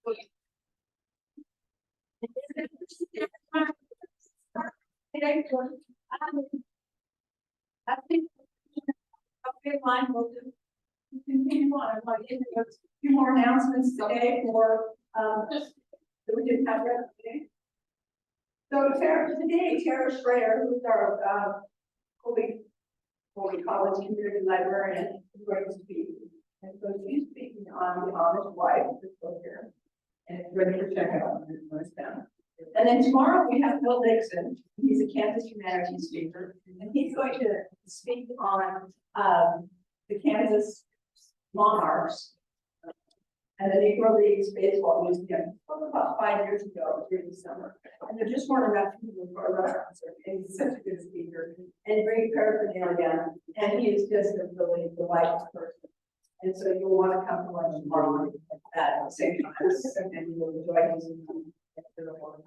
I think okay, fine, we'll just continue on. Like, a few more announcements today for that we didn't have yesterday. So Tara Schroer, who's our Colby College community librarian, is going to speak. And so she's speaking on the Amish wife, this book here, and it's ready to check out when it's down. And then tomorrow we have Bill Dixon. He's a Kansas humanities speaker, and he's going to speak on the Kansas Monarchs and the Negro Leagues Baseball Museum. About 5 years ago during the summer, and there just weren't enough people for a run concert. And he's such a good speaker and great paraphernalia, and he is just a really delightful person. And so you'll want to come to lunch tomorrow at the same time, and you will enjoy his.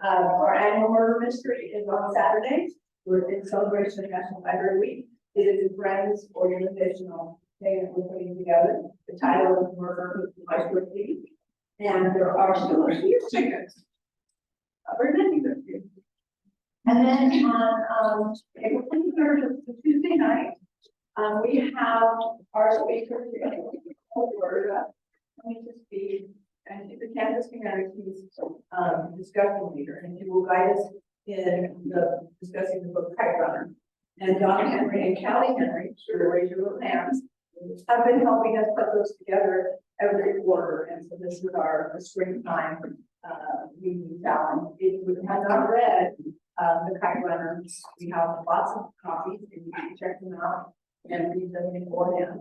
Our annual murder mystery is on Saturday. We're in celebration of National Library Week. It is a friends organizational thing that we're putting together. The title is Murder Mystery, and there are still a few tickets. And then on April 23rd, Tuesday night, we have our speaker from Florida coming to speak, and the Kansas Humanities discussion leader, and he will guide us in discussing the book Kite Runner. And Don Henry and Callie Henry, sure raise your little hands, have been helping us put those together every quarter, and so this is our springtime reading challenge. If you have not read the Kite Runner, we have lots of copies, and you can check them out and read them beforehand.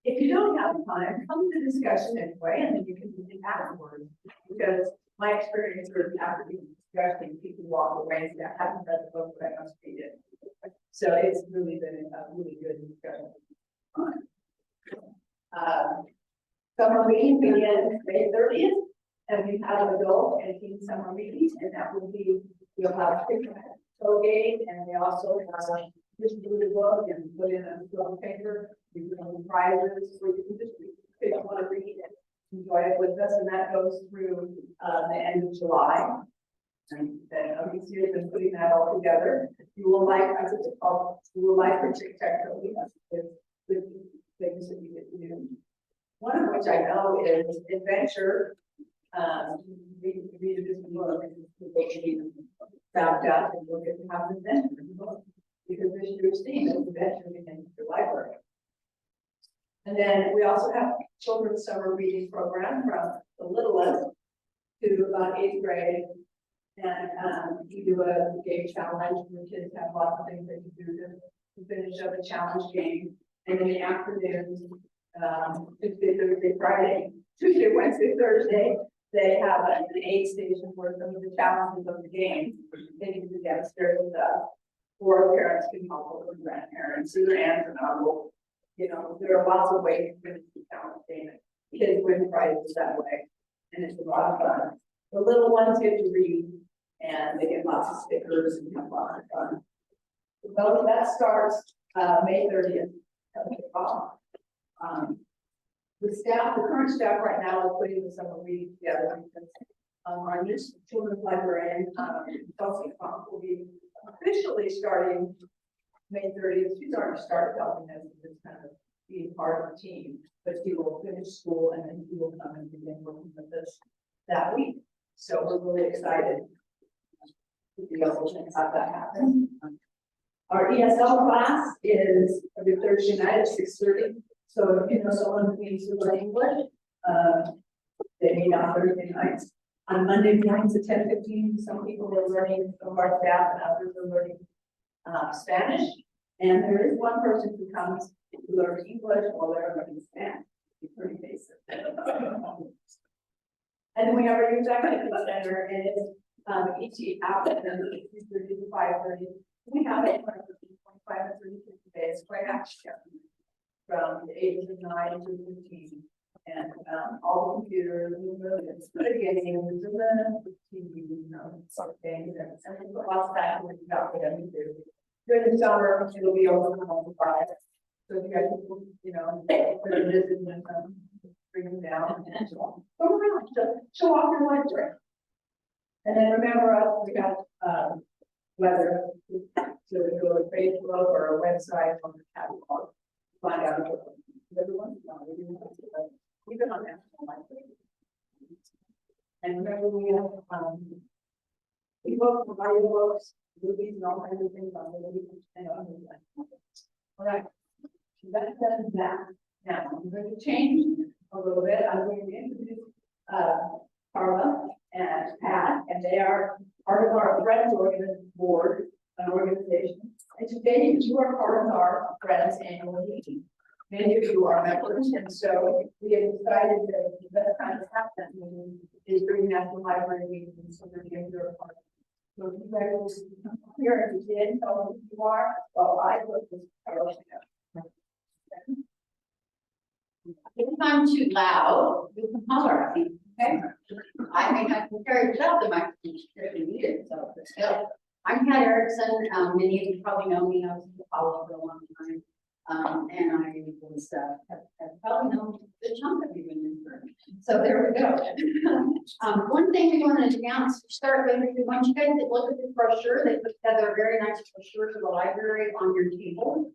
If you don't have time, come to the discussion anyway, and then you can read it afterwards. Because my experience is after the discussion, people walk away and say, I haven't read the book, but I must read it. So it's really been a really good discussion. Summer meeting begins May 30th, and we have adult and teen summer meetings, and that will be, we'll have a game, and we also have distribute the book and put in a little paper. We give them prizes for you can just if you want to read it, enjoy it with us, and that goes through the end of July. And then obviously you've been putting that all together. You will like, as it's called, you will like the tic-tac-toe with things that you get to do. One of which I know is adventure. Read this book and people can be wrapped up and we'll get to have an adventure in the book. Because this year's theme is adventure in the library. And then we also have children's summer reading program from the littlest to about 8th grade. And we do a game challenge where kids have lots of things they can do to finish up a challenge game. And in the afternoons, Tuesday, Thursday, Friday, Tuesday, Wednesday, Thursday, they have an aid station where some of the challenges of the game they can do downstairs with us. Or parents can help with grandparents, either aunts and uncles. You know, there are lots of ways to finish the challenge game. Kids win prizes that way, and it's a lot of fun. The little ones get to read, and they get lots of stickers and have lots of fun. So that starts May 30th. The staff, the current staff right now is putting the summer reading together because our new children's librarian, Chelsea Funk, will be officially starting May 30th. She's already started helping us with this kind of being part of the team, but she will finish school and then she will come and begin working with us that week. So we're really excited to be able to have that happen. Our ESL class is every Thursday night at 6:30. So if you know someone who needs to learn English, they meet on Thursday nights. On Monday mornings at 10:15, some people are learning, some of our staff and others are learning Spanish. And there is one person who comes to learn English while they're learning Spanish. It's pretty basic. And then we have our executive center, and it's ET out at 3:30 to 5:30. We have it for 25 and 30 days, quite actually, from the ages of 9 to 15. And all the computers, it's good again, the TV, you know, sort of things, and we put lots of that about for them to do. During the summer, it'll be over 5. So if you guys, you know, visit bring them down and so on. Go around, show off your library. And then remember us, we got, whether to go to Facebook or a website on the catalog, find out what everyone's done. Even on that. And remember we have, ebooks, audiobooks, movies, and all kinds of things on the movies and on the. All right, so that says that. Now I'm going to change a little bit. I'm going to introduce Carla and Pat, and they are part of our Friends board, an organization. And today you are part of our Friends annual meeting. Many of you are members, and so we have decided that the best time to have that meeting is during National Library meetings, so that you're a part of it. So if you guys will come here, if you did, tell them who you are, well, I put this Carla down. If I'm too loud, you can holler at me, okay? I may have to carry it up the microphone if needed, so but still. I'm Pat Erickson. Many of you probably know me. I was in the college for a long time. And I was have probably known a good chunk of you in this room. So there we go. One thing we want to announce to start with, we want you guys to look at the brochure. They put together a very nice brochure for the library on your table.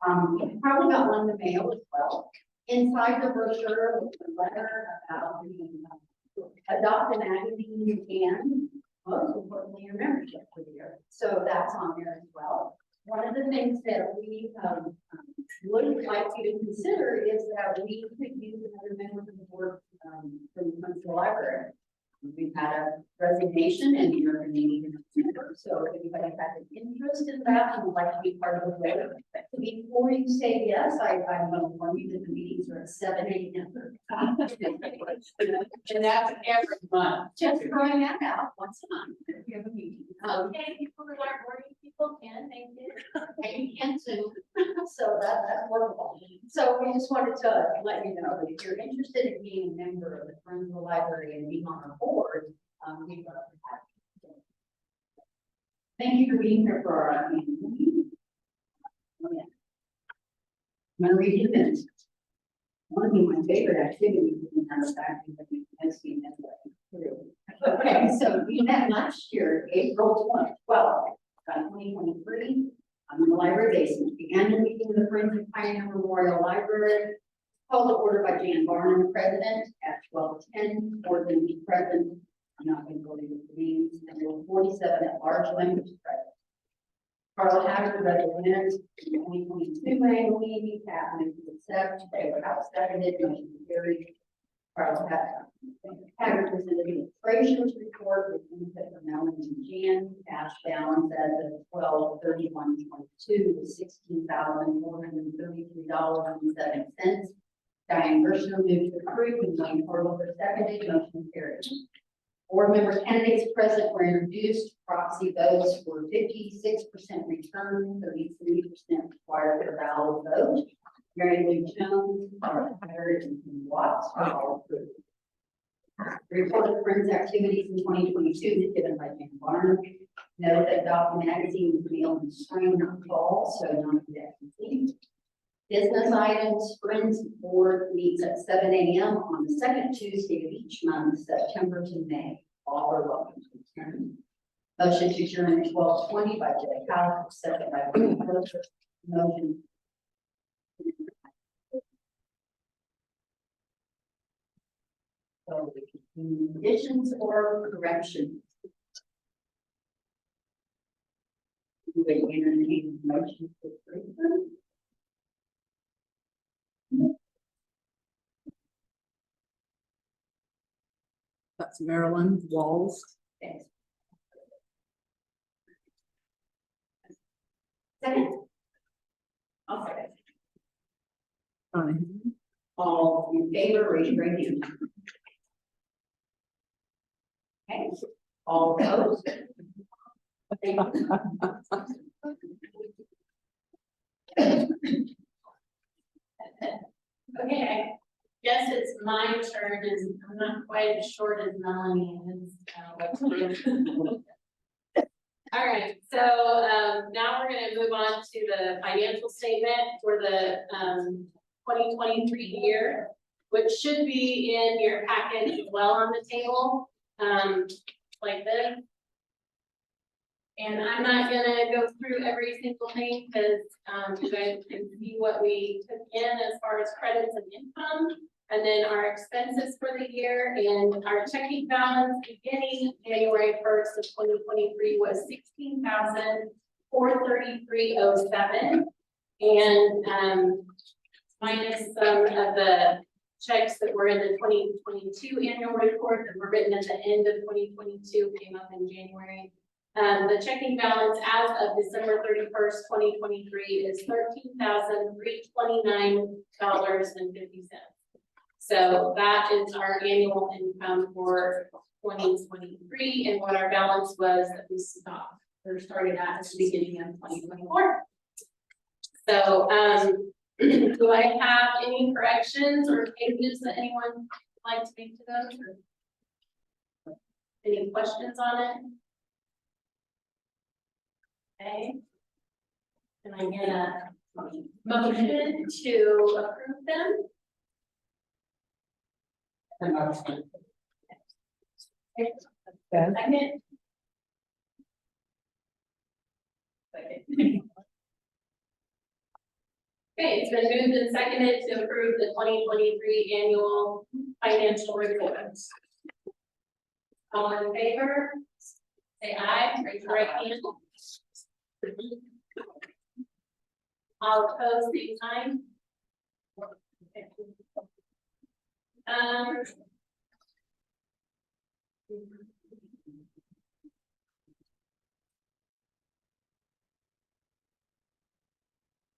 You probably got one in the mail as well. Inside the brochure was a letter about the Adopt a Magazine and most importantly your membership for the year. So that's on there as well. One of the things that we would like you to consider is that we could use another member of the board from the library. We've had a resignation and you're going to need a member. So if anybody has an interest in that and would like to be part of the board, before you say yes, I'm going to inform you that the meetings are at 7 a.m. And that's every month. Just throwing that out once a month. If you have a meeting. Okay, people who aren't morning people can make it. And you can too. So that's workable. So we just wanted to let you know that if you're interested in being a member of the Friends of the Library and being on our board, we'd love to have you. Thank you for being here for our meeting. Oh, yeah. I'm going to read you the minutes. One of my favorite activities in our faculty, but you can see that. Okay, so we met last year, April 12th, 2023, in the library basement. The annual meeting of the Friends of Pioneer Memorial Library, called to order by Jan Barnum, president, at 12:10. Board will be present. I'm not going to go into the meetings. And there were 47 at large members present. Carla Haggard, representative, 2022 annual meeting, Pat moved to accept, they were out seconded, motion carried. Carla Haggard presented the treasurer's report with input from Melanie and Jan. Cash balance as of 12/31/22 was $16,433.07. Diane Gershner moved to approve and Wayne Horlofer seconded, motion carried. Board member candidates present were introduced. Proxy votes were 56% return, 33% required for valid vote. Mary Lou Jones, Carla Haggard, and Watts are all approved. The report of Friends activities in 2022 is given by Jan Barnum. Note that Adopt a Magazine was mailed in spring, not fall, so not yet complete. Business items, Friends Board meets at 7 a.m. on the second Tuesday of each month, September to May. All are welcome to attend. Motion to adjourn at 12:20 by Jay Powell, second by Wayne Horlofer. Motion. So, additions or corrections? Do we entertain motion to approve them? That's Maryland Walls. Thanks. Second. I'll second. Fine. All in favor, raise your right hand. Okay, all opposed? Thank you. Okay, I guess it's my turn, as I'm not quite as short as Melanie is. All right, so now we're going to move on to the financial statement for the 2023 year. which should be in your packet as well on the table, like this. And I'm not gonna go through every single thing, because, you guys can see what we took in as far as credits and income, and then our expenses for the year, and our checking balance beginning January 1st of 2023 was $16,433.07. And, minus some of the checks that were in the 2022 annual report that were written at the end of 2022, came up in January. The checking balance as of December 31st, 2023 is $13,329.50. So that is our annual income for 2023, and what our balance was that we stopped or started at the beginning of 2024. So, do I have any corrections or changes that anyone would like to make to those? Or any questions on it? Okay. And I'm gonna motion to approve them. Second. Okay, it's been moved and seconded to approve the 2023 annual financial reports. All in favor? Say aye, raise your right hand. All opposed, same sign.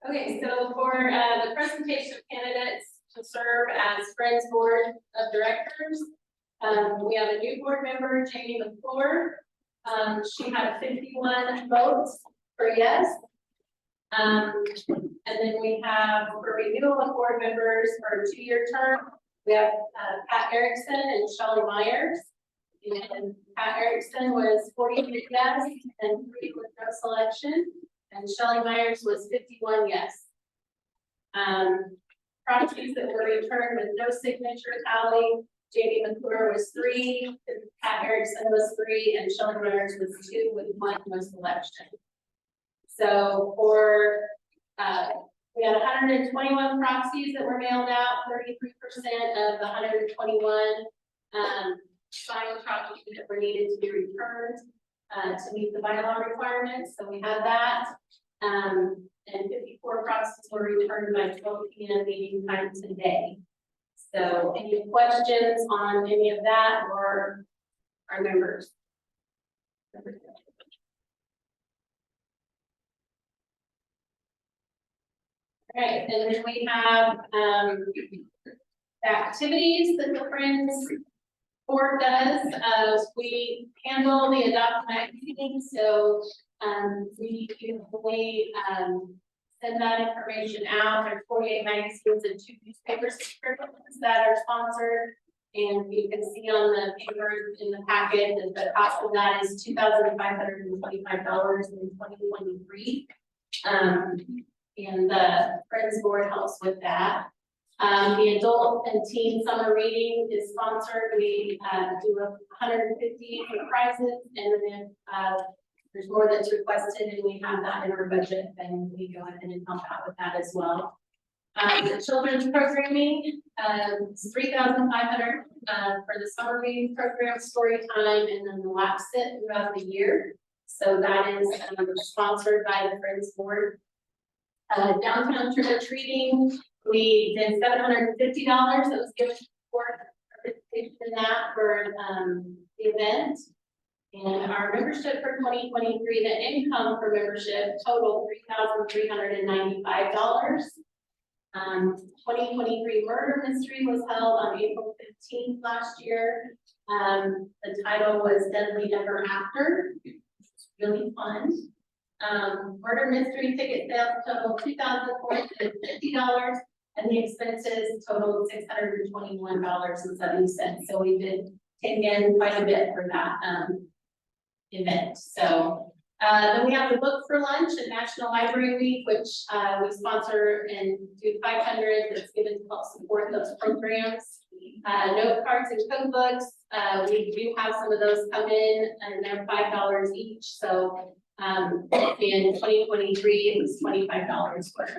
Okay, so for the presentation of candidates to serve as Friends Board of Directors, we have a new board member, Jamie McClure. She had 51 votes for yes. And then we have for renewal of board members for a 2-year term, we have Pat Erickson and Shelley Myers. And Pat Erickson was 43 yes and 3 with no selection. And Shelley Myers was 51 yes. Proxies that were returned with no signature tally, Jamie McClure was 3, Pat Erickson was 3, and Shelley Myers was 2 with 1 no selection. So for we had 121 proxies that were mailed out, 33% of the 121 signed proxies that were needed to be returned to meet the bylaw requirements. So we had that. And 54 proxies were returned by 12 p.m. meeting time today. So any questions on any of that or our members? All right, and then we have activities that the Friends Board does. We handle the adoption activity, so we usually send that information out. There's 48 magazines and 2 newspaper subscriptions that are sponsored. And you can see on the papers in the packet that the cost of that is $2,525 in 2023. And the Friends Board helps with that. The adult and teen summer reading is sponsored. We do 150 prizes, and then there's more that's requested, and we have that in our budget, then we go ahead and help out with that as well. The children's programming is $3,500 for the summer reading program, story time, and then the lap sit throughout the year. So that is sponsored by the Friends Board. Downtown trick or treating, we did $750 that was given for participation in that for the event. And our membership for 2023, the income for membership totaled $3,395. 2023 murder mystery was held on April 15th last year. The title was Deadly Ever After, which was really fun. Murder mystery ticket sales totaled $2,450, and the expenses totaled $621.70. So we did take in quite a bit for that event. So then we have the Book for Lunch at National Library Week, which we sponsor and do 500 that's given to help support those programs. Note cards and cookbooks, we do have some of those come in, and they're $5 each, so, in 2023, it was $25 worth.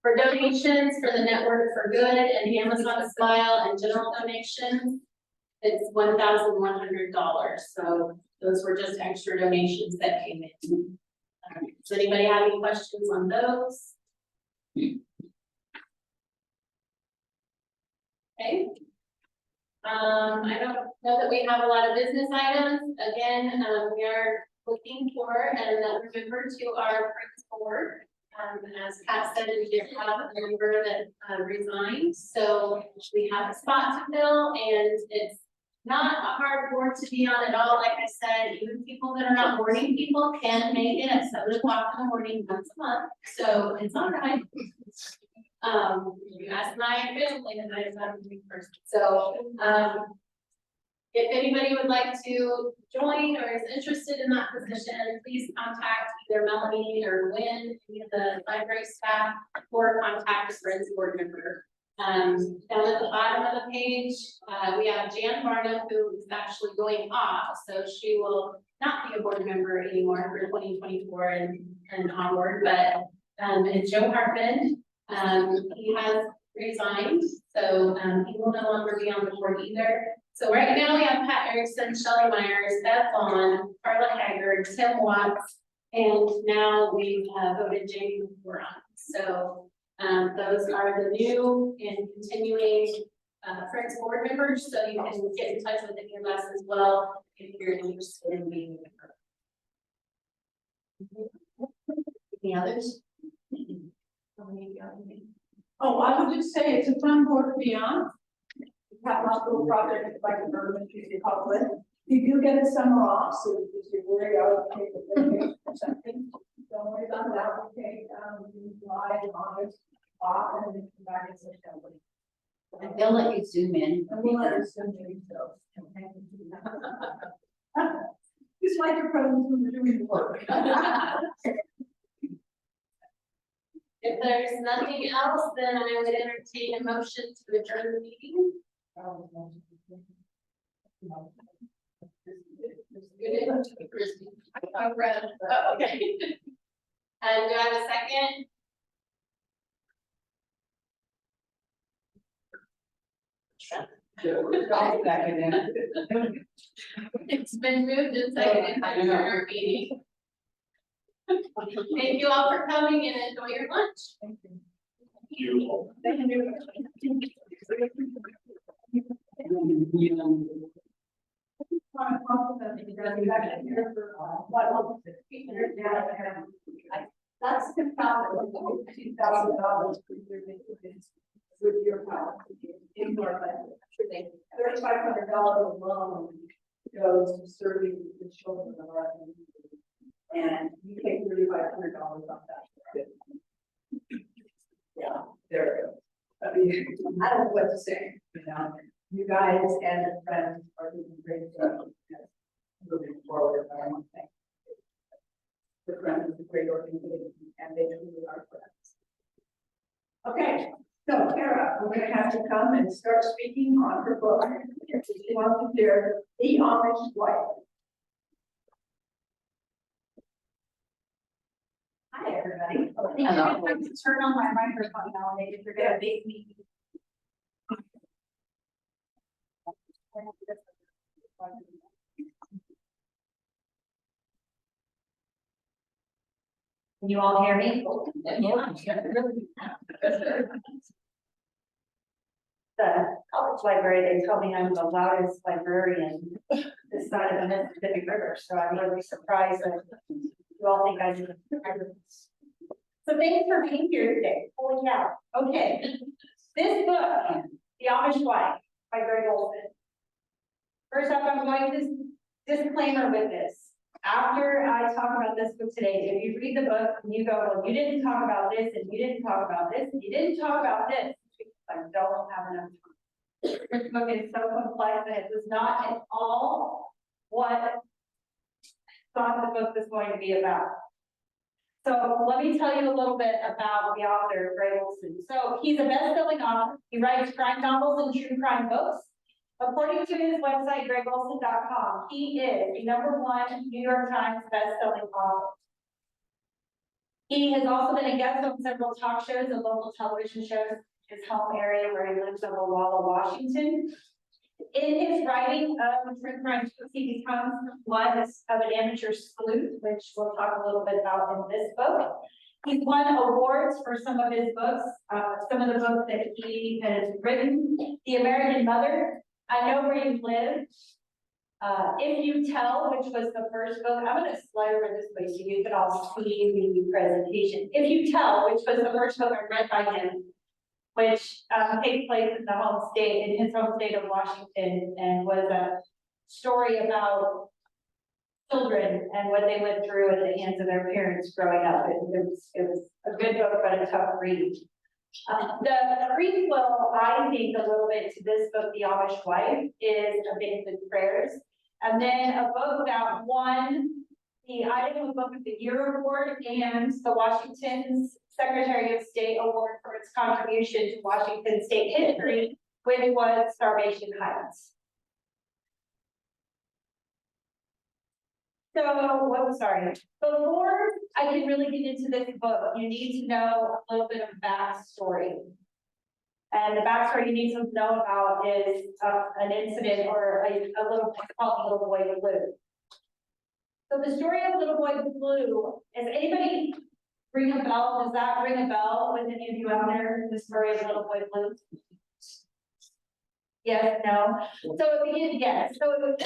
For donations for the Network for Good and Amazon Smile and general donations, it's $1,100, so those were just extra donations that came in. Does anybody have any questions on those? Okay. I don't know that we have a lot of business items. Again, we are looking for another member to our Friends Board. As Pat said, we did have a member that resigned, so we have a spot to fill, and it's not a hard board to be on at all. Like I said, even people that are not morning people can make it at 7 o'clock in the morning once a month, so it's all right. You asked my family, and I'm not a big person, so, if anybody would like to join or is interested in that position, please contact either Melanie or Lynn, any of the library staff, or contact a Friends Board member. Down at the bottom of the page, we have Jan Barnum, who is actually going off, so she will not be a board member anymore for 2024 and onward, but and Joe Hartman, he has resigned, so he will no longer be on the board either. So right now we have Pat Erickson, Shelley Myers, Beth Vaughn, Carla Haggard, Tim Watts, and now we've voted Jamie Moran. So those are the new and continuing Friends Board members. So you can get in touch with any of us as well if you're interested in being a member. Any others? Oh, I would just say it's a fun board to be on. Have hospital project like an urban community public. You do get a summer off, so if you're worried out of take a vacation or something, don't worry about that. We take July and August off and then come back in September. And they'll let you zoom in. And we'll let us zoom in, so. Just like your presence when you're doing the work. If there's nothing else, then I would entertain a motion to adjourn the meeting. I read. Oh, okay. And do I have a second? It's been moved and seconded to adjourn our meeting. Thank you all for coming and enjoy your lunch. Thank you. Thank you. That's $2,000 with your power in your budget. $3,500 alone goes to serving the children of our community. And you pay $3,500 off that. Yeah, there it goes. I mean, I don't know what to say, you know, you guys and your friends are doing great job. Moving forward, I want to thank you. The Friends is a great organization and they truly are friends. Okay, so Kara, we're gonna have to come and start speaking on her book. She wants to share The Amish Wife. Hi, everybody. Hello. I'd like to turn on my microphone now, and if you're gonna make me. Can you all hear me? The college library, they told me I'm the loudest librarian this side of the Mississippi River, so I'm really surprised that you all think I do. So thanks for being here today. Holy cow. Okay. This book, The Amish Wife by Greg Olson. First off, I'm going to disclaimer with this. After I talk about this book today, if you read the book and you go, well, you didn't talk about this, and you didn't talk about this, and you didn't talk about this, I don't have enough time. This book is so complex and it was not at all what I thought the book was going to be about. So let me tell you a little bit about the author, Greg Olson. So he's a best-selling author. He writes crime novels and true crime books. According to his website, gregolson.com, he is the #1 New York Times best-selling author. He has also been a guest on several talk shows and local television shows, his home area where he lives in Walla, Washington. In his writing of true crime books, he becomes one of an amateur sleuth, which we'll talk a little bit about in this book. He's won awards for some of his books, some of the books that he has written. The American Mother, I Know Where You Live, If You Tell, which was the first book. I'm going to slide over this way so you can all see the presentation. If You Tell, which was the first book I read by him, which takes place in his home state of Washington, and was a story about children and what they went through at the hands of their parents growing up. It was a good book, but a tough read. The prequel, I think, a little bit to this book, The Amish Wife, is Abandoned Prayers. And then a book that won the Idaho Book of the Year Award and the Washington's Secretary of State Award for its contribution to Washington state history, which was Starvation Heights. Before I can really get into this book, you need to know a little bit of backstory. And the backstory you need to know about is an incident or a little boy called Little Boy Blue. So the story of Little Boy Blue, is anybody ring a bell? Does that ring a bell with any of you out there? The story of Little Boy Blue? Yes, no? So yes, so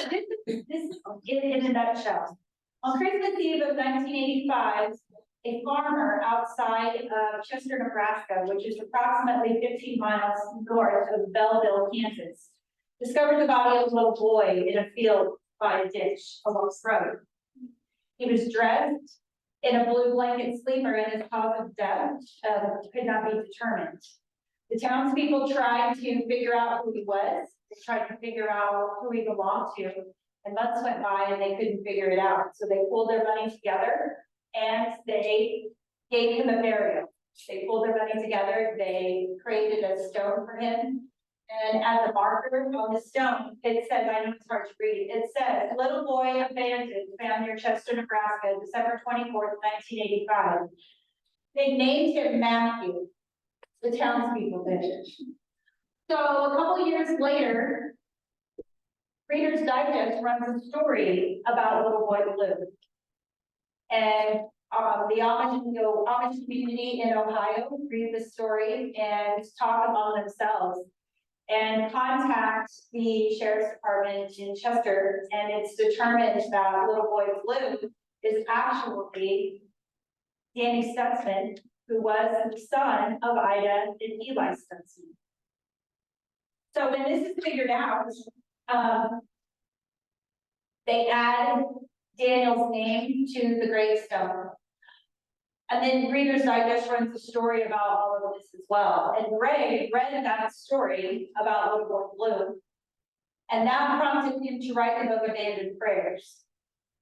this is in a nutshell. On Christmas Eve of 1985, a farmer outside of Chester, Nebraska, which is approximately 15 miles north of Belleville, Kansas, discovered the body of a little boy in a field by a ditch along the road. He was dressed in a blue blanket sleeper, and his cause of death could not be determined. The townspeople tried to figure out who he was. They tried to figure out who he belonged to, and months went by and they couldn't figure it out. So they pulled their money together and they gave him a burial. They pulled their money together. They created a stone for him. And at the marker on the stone, it says, I know it's hard to read, it says, little boy abandoned, found near Chester, Nebraska, December 24th, 1985. They named him Matthew, the townspeople did. So a couple years later, Reader's Digest runs a story about Little Boy Blue. And the Amish community in Ohio read the story and talk among themselves and contact the sheriff's department in Chester, and it's determined that Little Boy Blue is actually Danny Stutzman, who was the son of Ida and Eli Stutzman. So when this is figured out, they add Daniel's name to the gravestone. And then Reader's Digest runs a story about all of this as well. And Ray read that story about Little Boy Blue, and that prompted him to write the book Abandoned Prayers.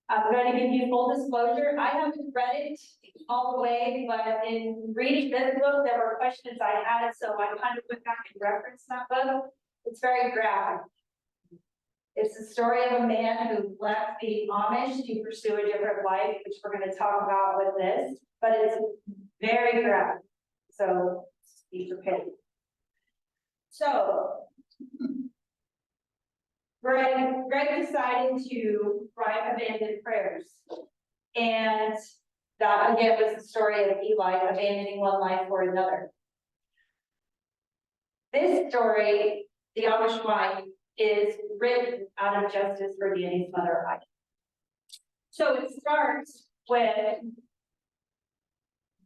I'm going to give you full disclosure. I haven't read it all the way, but in reading this book, there were questions I had, so I kind of went back and referenced that book. It's very graphic. It's the story of a man who left the Amish to pursue a different life, which we're going to talk about with this, but it's very graphic. So be prepared. So Greg decided to write Abandoned Prayers. And that again was the story of Eli abandoning one life for another. This story, The Amish Wife, is written out of justice for Danny's mother, Ida. So it starts with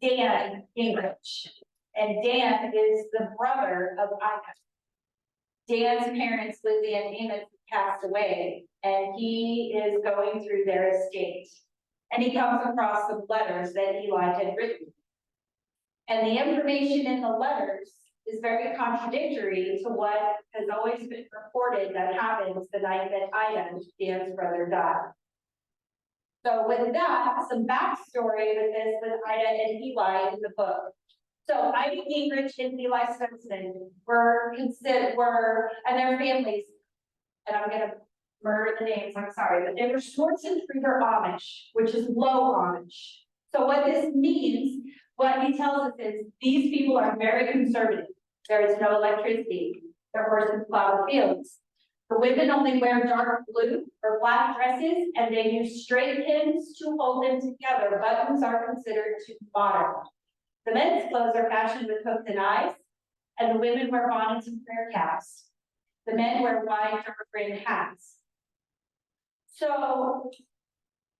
Dan Gingrich, and Dan is the brother of Ida. Dan's parents, Lizzie and Amos, passed away, and he is going through their estate. And he comes across some letters that Eli had written. And the information in the letters is very contradictory to what has always been reported that happens the night that Ida, Dan's brother, died. So with that, some backstory with this, with Ida and Eli in the book. So Ida Gingrich and Eli Simpson and their families, and I'm gonna murder the names, I'm sorry, but they were Schwarzenegger Amish, which is low Amish. So what this means, what he tells us is, these people are very conservative. There is no electricity. Their horses plow the fields. The women only wear dark blue or black dresses, and they use straight pins to hold them together. Buttons are considered too modern. The men's clothes are fashioned with hooks and eyes, and the women wear bonnets and prayer caps. The men wear wide, dark-brimmed hats. So,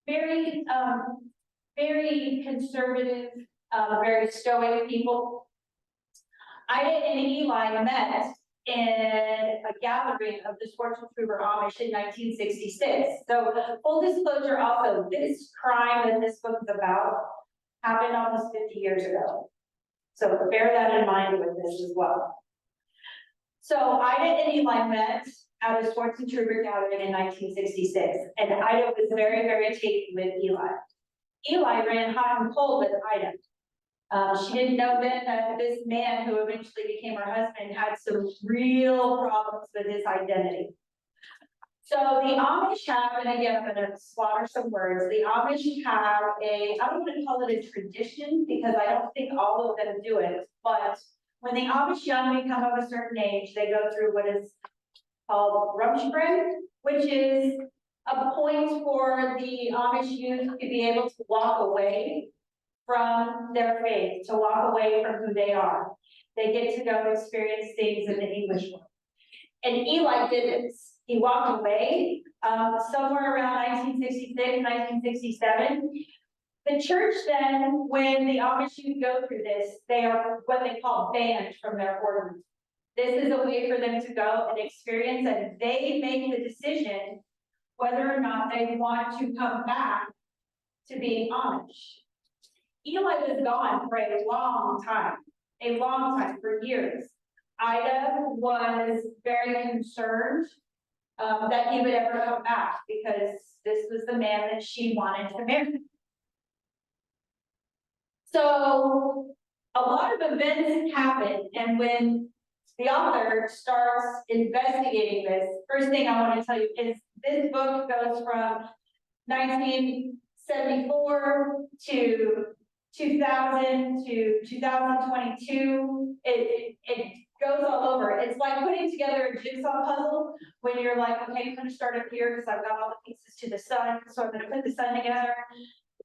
very conservative, very stoic people. Ida and Eli met in a gathering of the Schwarzenegger Amish in 1966. So, full disclosure also, this crime that this book is about happened almost 50 years ago. So bear that in mind with this as well. So Ida and Eli met at a Schwarzenegger gathering in 1966, and Ida was very, very taken with Eli. Eli ran hot and cold with Ida. She didn't know then that this man who eventually became her husband had some real problems with his identity. So the Amish have, and again, I'm gonna slaughter some words, the Amish have I don't want to call it a tradition because I don't think all of them do it, but when the Amish young become of a certain age, they go through what is called Rumspring, which is a point for the Amish youth to be able to walk away from their faith, to walk away from who they are. They get to go experience things in the English world. And Eli did this. He walked away somewhere around 1966, 1967. The church then, when the Amish youth go through this, they are what they call banned from their ordinance. This is a way for them to go and experience, and they make the decision whether or not they want to come back to being Amish. Eli was gone for a long time, for years. Ida was very concerned that he would ever come back because this was the man that she wanted to marry. So a lot of events happen, and when the author starts investigating this, first thing I want to tell you is this book goes from 1974 to 2000 to 2022. It goes all over. It's like putting together a jigsaw puzzle when you're like, okay, I'm going to start up here because I've got all the pieces to the sun. So I'm going to put the sun together.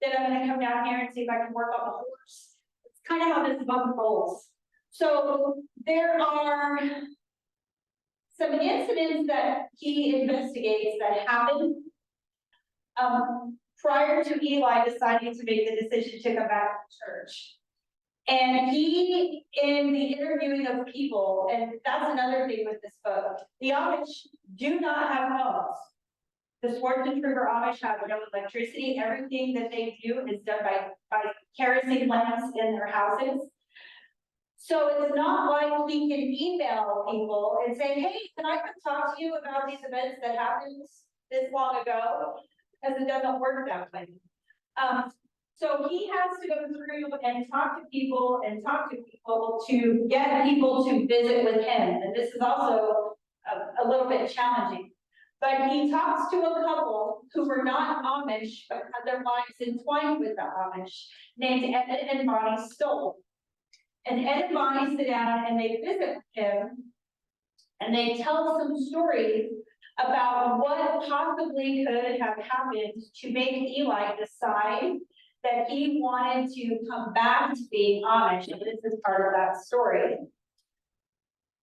Then I'm going to come down here and see if I can work on the horse. It's kind of how this book rolls. So there are some incidents that he investigates that happened prior to Eli deciding to make the decision to come back to church. And he, in the interviewing of people, and that's another thing with this book, the Amish do not have homes. The Schwarzenegger Amish have no electricity. Everything that they do is done by kerosene lamps in their houses. So it's not like we can email people and say, hey, can I come talk to you about these events that happened this long ago? Because it doesn't work that way. So he has to go through and talk to people to get people to visit with him. And this is also a little bit challenging. But he talks to a couple who were not Amish, but had their lives entwined with the Amish, named Ed and Bonnie Stoll. And Ed and Bonnie sit down and they visit with him, and they tell some stories about what possibly could have happened to make Eli decide that he wanted to come back to being Amish, and this is part of that story.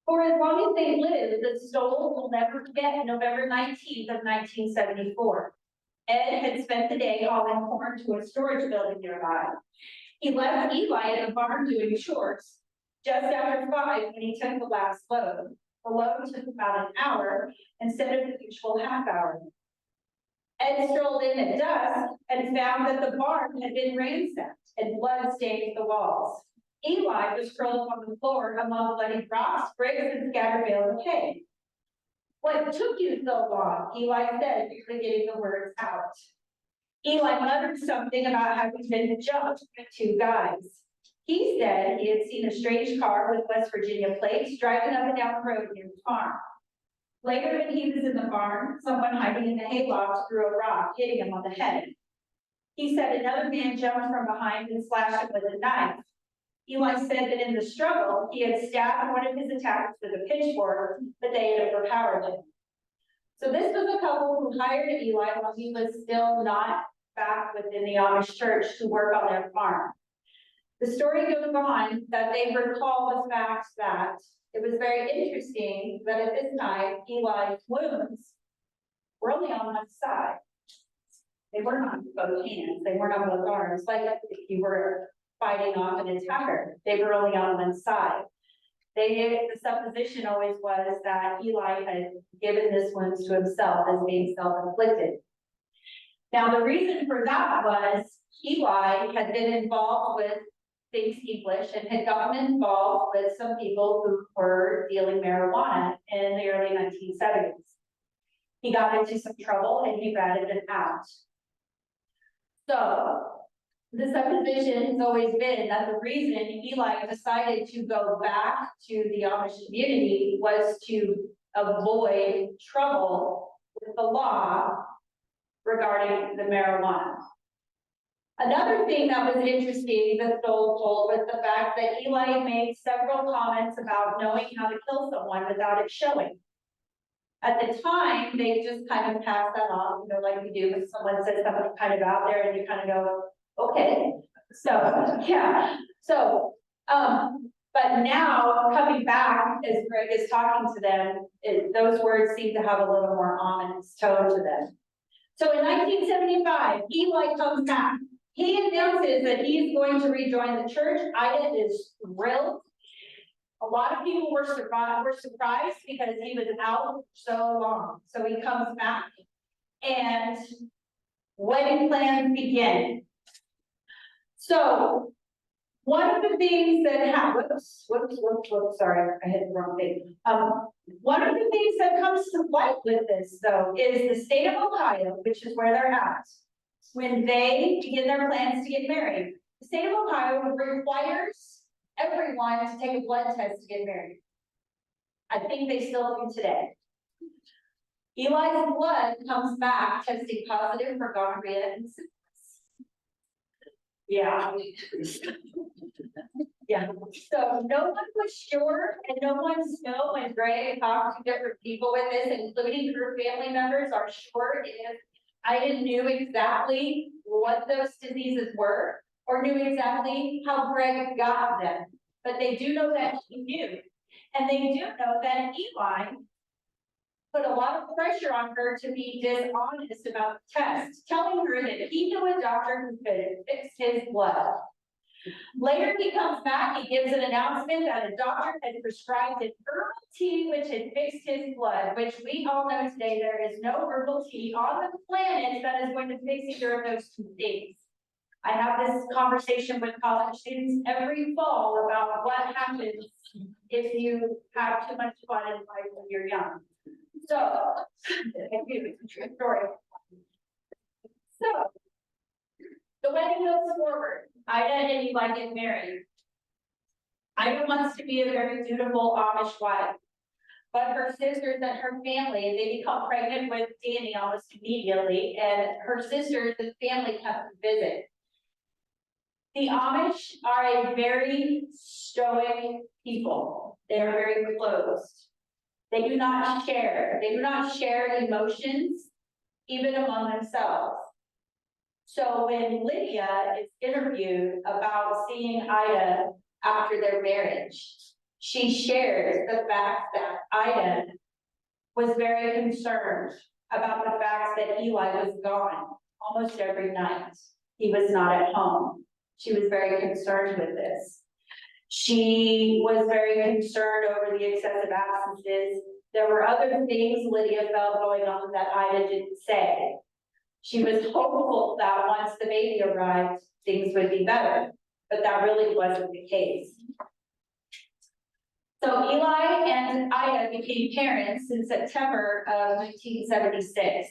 For as long as they lived, the Stolls will never forget November 19th of 1974. Ed had spent the day hauling corn to a storage building nearby. He left Eli in the barn doing chores just after 5 when he took the last load. The load took about an hour instead of the usual half hour. Ed strolled in at dusk and found that the barn had been ransacked and blood stained the walls. Eli was curled on the floor among bloody rocks, bricks, and scattered bales of hay. What took you so long? Eli said, barely getting the words out. Eli muttered something about having been jumped by two guys. He said he had seen a strange car with West Virginia plates driving up and down the road near the farm. Later, when he was in the barn, someone hiding in the hayloft threw a rock, hitting him on the head. He said another man jumped from behind and slashed him with a knife. Eli said that in the struggle, he had stabbed one of his attackers with a pitchfork, but they had overpowered him. So this was a couple who hired Eli while he was still not back within the Amish church to work on their farm. The story goes on that they recall the fact that it was very interesting that at this time, Eli's wounds were only on one side. They weren't on both hands, they weren't on both arms, like if you were fighting off an attacker, they were only on one side. The supposition always was that Eli had given this wounds to himself as being self-inflicted. Now, the reason for that was Eli had been involved with things English and had gotten involved with some people who were dealing marijuana in the early 1970s. He got into some trouble and he ratted it out. So the supposition has always been that the reason Eli decided to go back to the Amish community was to avoid trouble with the law regarding the marijuana. Another thing that was interesting that Stoll told was the fact that Eli made several comments about knowing how to kill someone without it showing. At the time, they just kind of passed that off, you know, like you do when someone says something kind of out there and you kind of go, okay. So, yeah. So, but now coming back as Greg is talking to them, those words seem to have a little more ominous tone to them. So in 1975, Eli comes back. He announces that he's going to rejoin the church. Ida is thrilled. A lot of people were surprised because he was out so long. So he comes back and wedding plans begin. So one of the things that happens, sorry, I hit the wrong thing. One of the things that comes to light with this though is the state of Ohio, which is where they're at. When they begin their plans to get married, the state of Ohio requires everyone to take a blood test to get married. I think they still do today. Eli's blood comes back testing positive for gonorrhea and syphilis. Yeah. Yeah. So no one was sure, and no one's know when Greg talked to different people with this, including her family members, are sure if I knew exactly what those diseases were, or knew exactly how Greg got them. But they do know that he knew. And they do know that Eli put a lot of pressure on her to be dishonest about the test, telling her that he knew a doctor who could fix his blood. Later he comes back, he gives an announcement that a doctor had prescribed an herbal tea which had fixed his blood, which we all know today there is no herbal tea on the planet that is going to fix either of those two things. I have this conversation with college students every fall about what happens if you have too much fun in life when you're young. So, it's a true story. So, the wedding goes forward. Ida and Eli get married. Ida wants to be a very dutiful Amish wife, but her sisters and her family, they become pregnant with Danny almost immediately, and her sisters and family come to visit. The Amish are a very stoic people. They are very closed. They do not share. They do not share emotions, even among themselves. So when Lydia is interviewed about seeing Ida after their marriage, she shares the fact that Ida was very concerned about the fact that Eli was gone almost every night. He was not at home. She was very concerned with this. She was very concerned over the excessive absences. There were other things Lydia felt going on that Ida didn't say. She was hopeful that once the baby arrived, things would be better, but that really wasn't the case. So Eli and Ida became parents in September of 1976.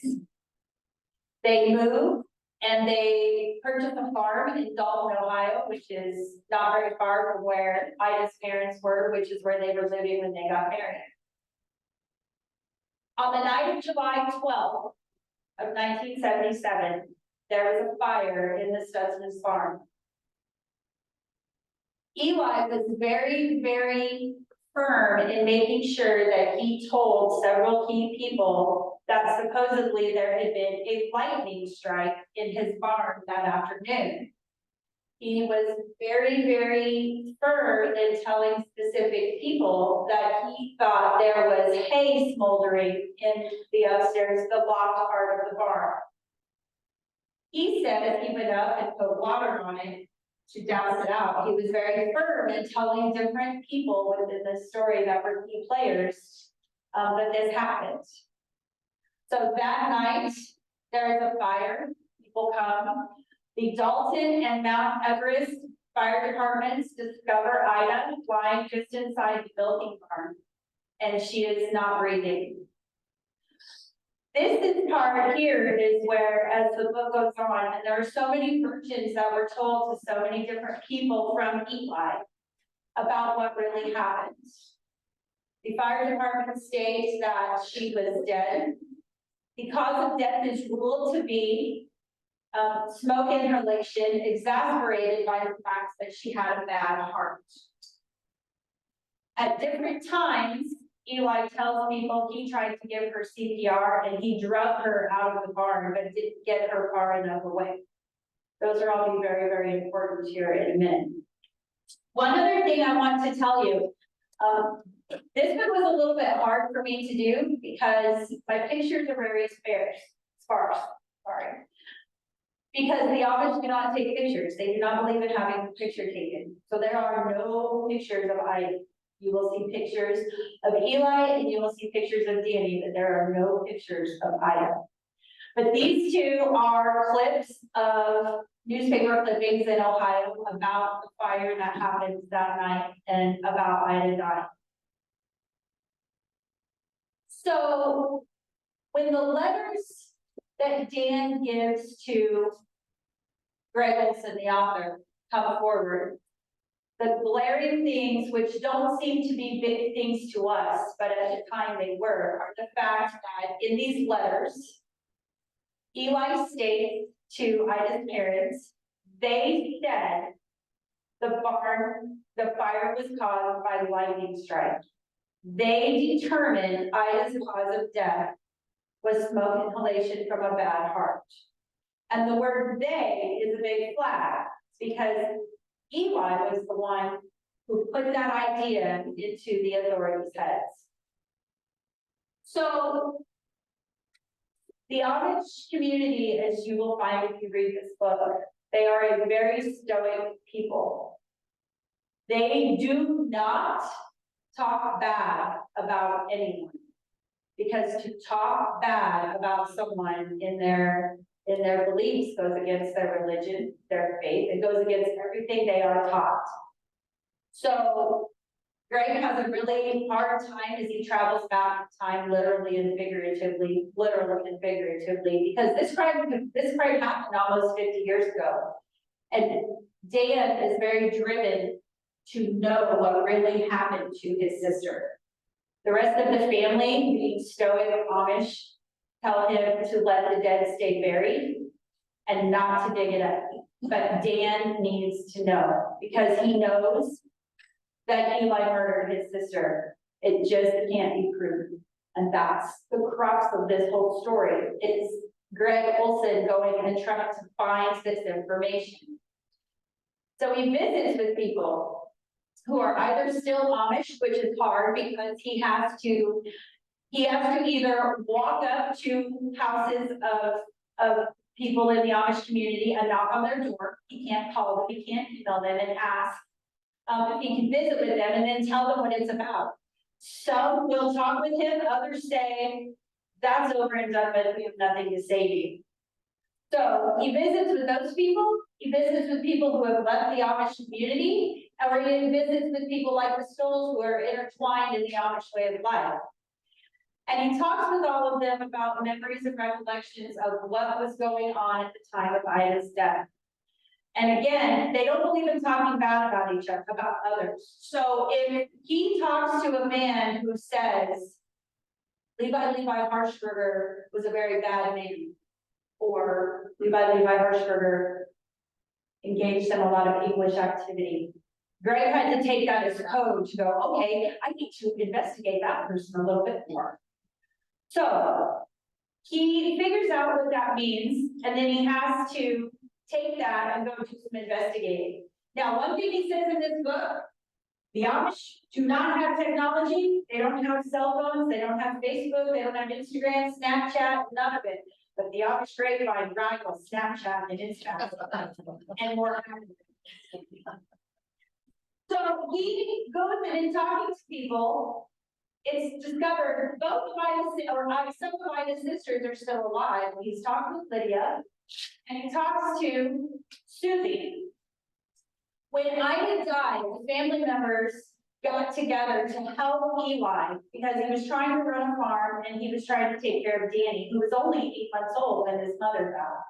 They moved And they purchased a farm in Dalton, Ohio, which is not very far from where Ida's parents were, which is where they were living when they got married. On the night of July 12th of 1977, there was a fire in the Stutzman's farm. Eli was very, very firm in making sure that he told several key people that supposedly there had been a lightning strike in his barn that afternoon. He was very, very firm in telling specific people that he thought there was hay smoldering in the upstairs, the locked part of the barn. He said he went up and put water on it to douse it out. He was very firm in telling different people within this story that were key players that this happened. So that night, there is a fire, people come. The Dalton and Mount Everest fire departments discover Ida lying just inside the milking barn, and she is not breathing. This part here is where, as the book goes on, and there are so many versions that were told to so many different people from Eli about what really happened. The fire department states that she was dead. The cause of death is ruled to be smoke inhalation, exasperated by the fact that she had a bad heart. At different times, Eli tells people he tried to give her CPR and he drug her out of the barn, but didn't get her far enough away. Those are all be very, very important here in a minute. One other thing I want to tell you, this one was a little bit hard for me to do because my pictures are very sparse, sorry. Because the Amish do not take pictures. They do not believe in having a picture taken. So there are no pictures of Ida. You will see pictures of Eli and you will see pictures of Danny, but there are no pictures of Ida. But these two are clips of newspaper clippings in Ohio about the fire that happened that night and about Ida dying. So when the letters that Dan gives to Greg Olson, the author, come forward, the glaring things, which don't seem to be big things to us, but at the time they were, are the fact that in these letters, Eli states to Ida's parents, they said the fire was caused by lightning strike. They determined Ida's cause of death was smoke inhalation from a bad heart. And the word they is a big flag because Eli was the one who put that idea into the authorities' heads. So the Amish community, as you will find if you read this book, they are a very stoic people. They do not talk bad about anyone, because to talk bad about someone in their beliefs goes against their religion, their faith. It goes against everything they are taught. So Greg has a really hard time as he travels back in time, literally and figuratively, because this crime happened almost 50 years ago. And Dan is very driven to know what really happened to his sister. The rest of the family, being stoic Amish, tell him to let the dead stay buried and not to dig it up. But Dan needs to know because he knows that Eli murdered his sister. It just can't be proved. And that's the crux of this whole story. It's Greg Olson going and trying to find this information. So he visits with people who are either still Amish, which is hard because he has to either walk up to houses of people in the Amish community and knock on their door. He can't call them, he can't email them and ask if he can visit with them and then tell them what it's about. Some will talk with him, others say, that's over and done with, we have nothing to say to you. So he visits with those people, he visits with people who have left the Amish community, or he visits with people like the Stolls who are intertwined in the Amish way of life. And he talks with all of them about memories and recollections of what was going on at the time of Ida's death. And again, they don't believe in talking bad about each other, about others. So if he talks to a man who says, Levi Harshberger was a very bad man, or Levi Harshberger engaged in a lot of English activity, Greg had to take that as code to go, okay, I need to investigate that person a little bit more. So he figures out what that means, and then he has to take that and go do some investigating. Now, one thing he says in this book, the Amish do not have technology, they don't have cell phones, they don't have Facebook, they don't have Instagram, Snapchat, none of it. But the Amish grapevine rivals Snapchat and Instagram and more. So he goes in and talking to people. It's discovered both of some of Ida's sisters are still alive. He's talking with Lydia, and he talks to Susie. When Ida died, the family members got together to help Eli because he was trying to run a farm and he was trying to take care of Danny, who was only 8 months old when his mother died.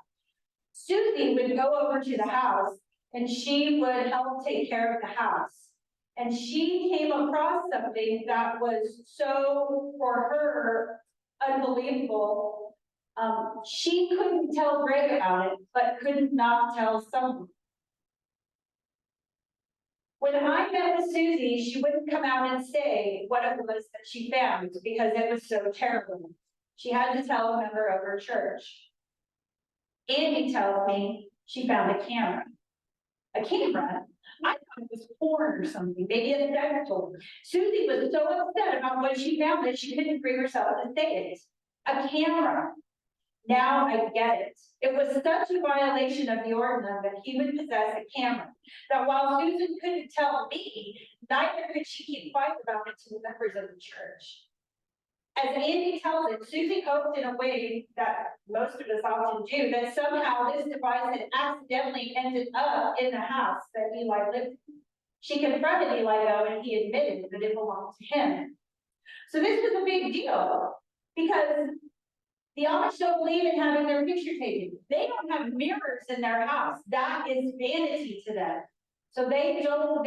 Susie would go over to the house and she would help take care of the house. And she came across something that was so, for her, unbelievable. She couldn't tell Greg about it, but could not tell someone. When I met with Susie, she wouldn't come out and say what it was that she found because it was so terrible. She had to tell a member of her church. Andy tells me she found a camera. A camera? I thought it was porn or something, maybe a dental. Susie was so upset about what she found that she couldn't bring herself to say it. A camera. Now I get it. It was such a violation of the ordinance that he would possess a camera, that while Susan couldn't tell me, neither could she keep quiet about it to the members of the church. As Andy tells it, Susie hoped in a way that most of us often do, that somehow this device had accidentally ended up in the house that Eli lived in. She confronted Eli though, and he admitted that it belonged to him. So this was a big deal, because the Amish don't believe in having their picture taken. They don't have mirrors in their house. That is vanity to them. So they don't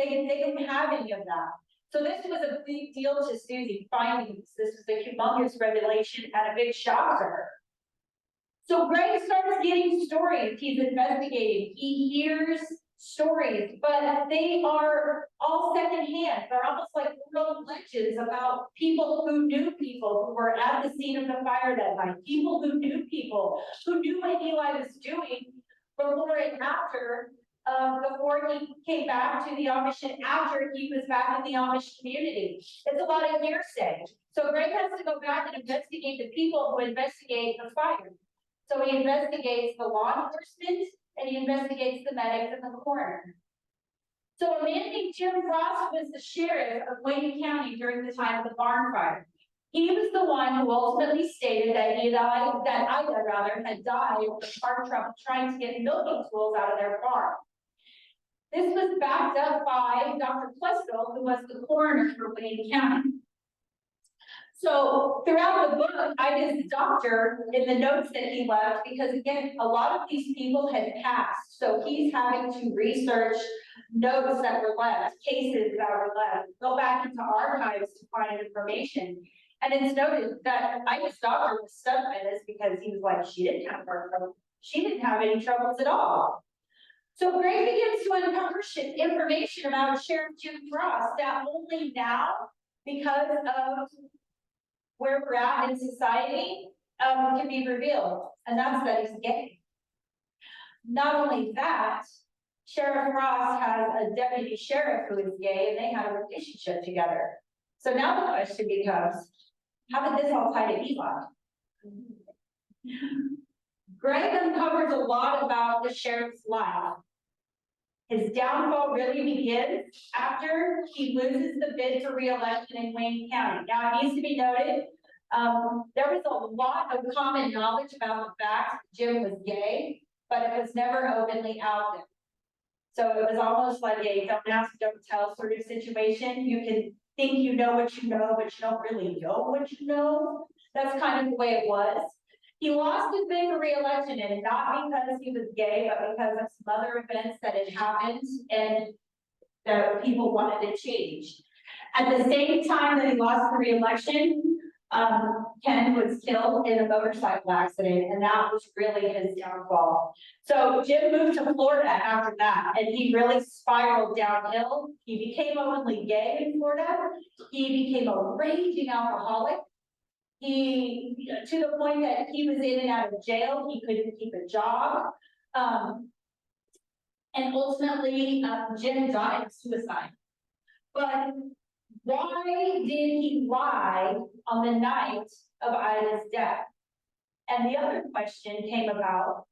have any of that. So this was a big deal to Susie finding this. This was a humongous revelation and a big shock to her. So Greg starts getting stories. He's investigating. He hears stories, but they are all secondhand. They're almost like little legends about people who knew people who were at the scene of the fire that night. People who knew people who knew what Eli was doing before and after. Before he came back to the Amish and after he was back in the Amish community. It's a lot of hearsay. So Greg has to go back and investigate the people who investigate the fire. So he investigates the law enforcement and he investigates the medics and the coroner. So a man named Jim Frost was the sheriff of Wayne County during the time of the barn fire. He was the one who ultimately stated that Ida had died of farm trouble trying to get milking tools out of their farm. This was backed up by Dr. Plestel, who was the coroner for Wayne County. So throughout the book, Ida's doctor in the notes that he left, because again, a lot of these people had passed. So he's having to research notes that were left, cases that were left, go back into archives to find information. And it's noted that Ida's doctor was stunned by this because he was like, she didn't have trouble. She didn't have any troubles at all. So Greg begins to uncover information about Sheriff Jim Frost that only now, because of where we're at in society, can be revealed, and that's that he's gay. Not only that, Sheriff Frost has a deputy sheriff who is gay, and they have a relationship together. So now the question becomes, how did this all tie to Eli? Greg uncovers a lot about the sheriff's life. His downfall really begins after he loses the bid for re-election in Wayne County. Now, it needs to be noted, there was a lot of common knowledge about the fact that Jim was gay, but it was never openly out there. So it was almost like a don't ask, don't tell sort of situation. You can think you know what you know, but you don't really know what you know. That's kind of the way it was. He lost his bid for reelection, and not because he was gay, but because of some other events that had happened and that people wanted to change. At the same time that he lost the reelection, Ken was killed in a motorcycle accident, and that was really his downfall. So Jim moved to Florida after that, and he really spiraled downhill. He became openly gay in Florida. He became a raging alcoholic. He, to the point that he was in and out of jail, he couldn't keep a job. And ultimately, Jim died of suicide. But why did he lie on the night of Ida's death? And the other question came about,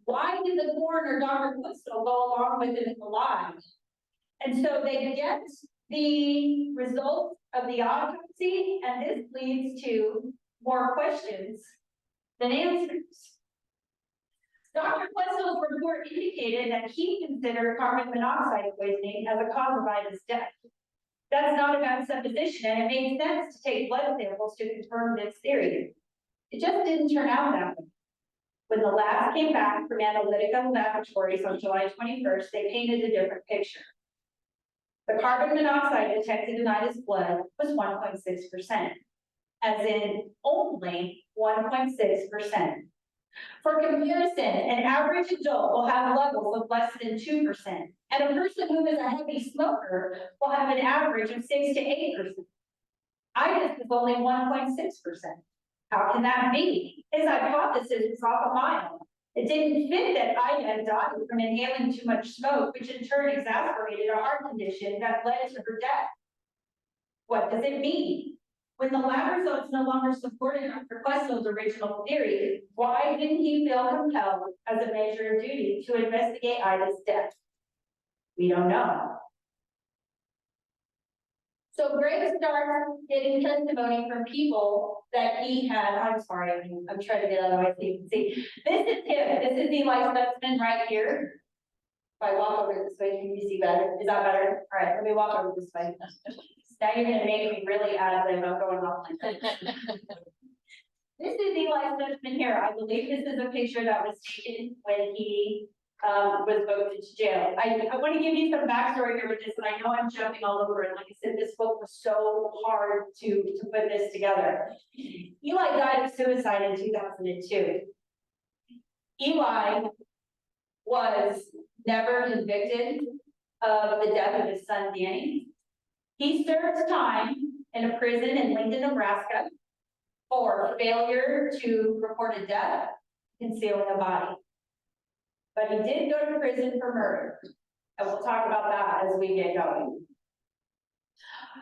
why did the coroner, Dr. Quisto, go along with it in the lie? And so they get the results of the autopsy, and this leads to more questions than answers. Dr. Quisto's report indicated that he considered carbon monoxide poisoning as a cause of Ida's death. That's not a bad supposition, and it made sense to take blood samples to confirm this theory. It just didn't turn out that way. When the labs came back from analytical laboratories on July 21st, they painted a different picture. The carbon monoxide detected in Ida's blood was 1.6%, as in only 1.6%. For comparison, an average adult will have levels of less than 2%, and a person who is a heavy smoker will have an average of 6 to 8%. Ida's is only 1.6%. How can that be? His hypothesis is off a mile. It didn't fit that Ida died from inhaling too much smoke, which in turn exacerbated a heart condition that led to her death. What does it mean? When the lab results no longer supported Dr. Questel's original theory, why didn't he feel compelled as a measure of duty to investigate Ida's death? We don't know. So Greg starts getting testimony from people that he had. I'm sorry, I'm trying to get out of my seat. See, this is him. This is Eli Stutzman right here. If I walk over this way, can you see better? Is that better? All right, let me walk over this way. Now you're gonna make me really ad lib. I'm going off. This is Eli Stutzman here. I believe this is a picture that was taken when he was voted to jail. I want to give you some backstory here with this, and I know I'm jumping all over it. Like I said, this book was so hard to put this together. Eli died of suicide in 2002. Eli was never convicted of the death of his son, Danny. He served time in a prison in Lincoln, Nebraska for failure to report a death, concealing a body. But he did go to prison for murder. And we'll talk about that as we get going.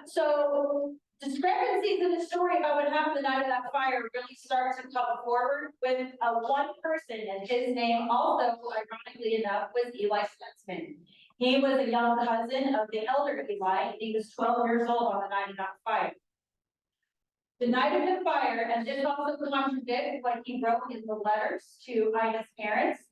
So discrepancies in the story about what happened the night of that fire really start to come forward with one person, and his name also, ironically enough, was Eli Stutzman. He was a young cousin of the elder Eli. He was 12 years old on the night of that fire. The night of the fire, and this also contradicts what he wrote in the letters to Ida's parents.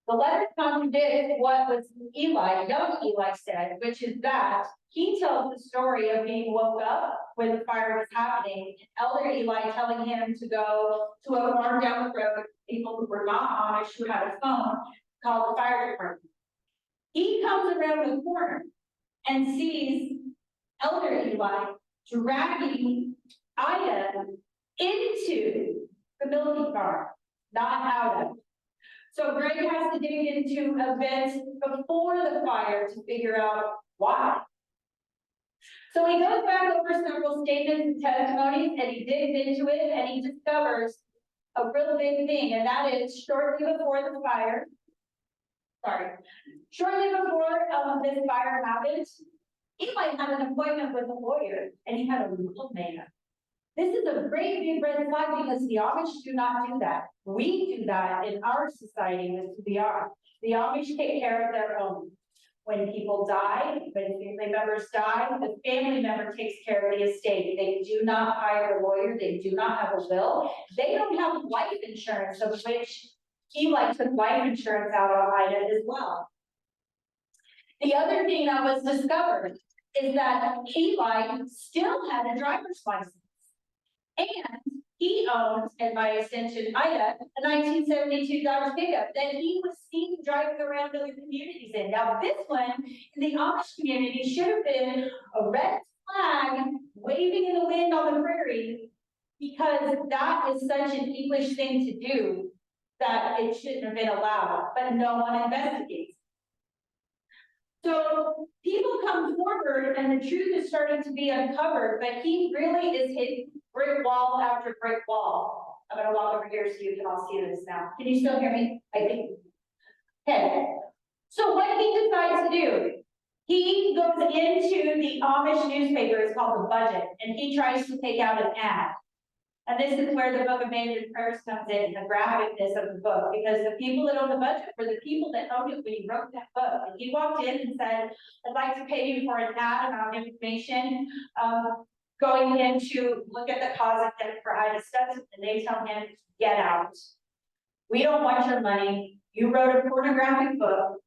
The letters contradict what was Eli, young Eli said, which is that he tells the story of being woke up when the fire was happening, and elder Eli telling him to go to a farm down the road, people who were not Amish, who had a phone, called the fire department. He comes around the corner and sees elder Eli dragging Ida into the milking farm, not out of. So Greg has to dig into events before the fire to figure out why. So he goes back over several statements and testimonies, and he digs into it, and he discovers a real big thing, and that is shortly before this fire happened, Eli had an appointment with a lawyer, and he had a real man. This is a great big red flag because the Amish do not do that. We do that in our society with the Amish. The Amish take care of their own. When people die, when family members die, the family member takes care of the estate. They do not hire a lawyer. They do not have a will. They don't have life insurance, of which Eli took life insurance out on Ida as well. The other thing that was discovered is that Eli still had a driver's license. And he owned, and by extension, Ida, a 1972 Dodge pickup that he was seen driving around other communities in. Now, this one in the Amish community should have been a red flag waving in the wind on the prairie, because that is such an English thing to do that it shouldn't have been allowed, but no one investigates. So people come forward and the truth is starting to be uncovered, but he really is hitting brick wall after brick wall. I'm gonna walk over here so you can all see this now. Can you still hear me? I think. Okay. So what he decides to do, he goes into the Amish newspaper, it's called The Budget, and he tries to take out an ad. And this is where the Book of Manners Prayers comes in, the graphicness of the book, because the people that own the budget were the people that owned it when he wrote that book. And he walked in and said, I'd like to pay you for an ad about information, going in to look at the cause of death for Ida Stubbs, and they tell him, get out. We don't want your money. You wrote a pornographic book.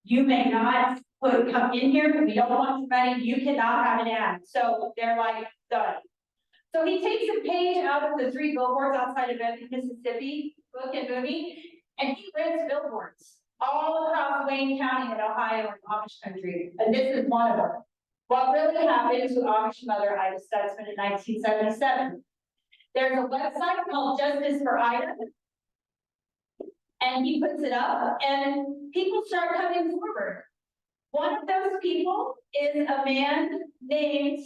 You may not come in here. We don't want your money. You cannot have an ad. So they're like, done. So he takes a page out of the 3 billboards outside of Evansville, Mississippi, book and movie, and he rents billboards all across Wayne County in Ohio and Amish country. And this is one of them. What really happened to Amish mother Ida Stutzman in 1977? There's a website called Justice for Ida, and he puts it up, and people start coming forward. One of those people is a man named,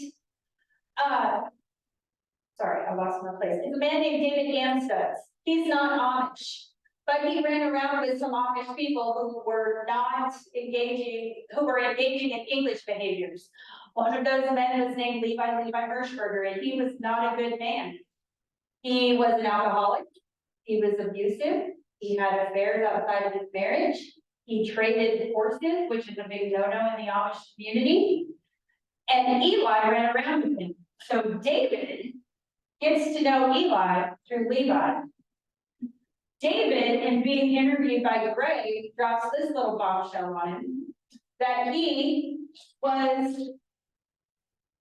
sorry, I lost my place. It's a man named David Gamstutz. He's not Amish, but he ran around with some Amish people who were not engaging, who were engaging in English behaviors. One of those men was named Levi Hirschberger, and he was not a good man. He was an alcoholic. He was abusive. He had affairs outside of his marriage. He traded horses, which is a big no-no in the Amish community. And Eli ran around with him. So David gets to know Eli through Levi. David, in being interviewed by Greg, drops this little bombshell on him, that he was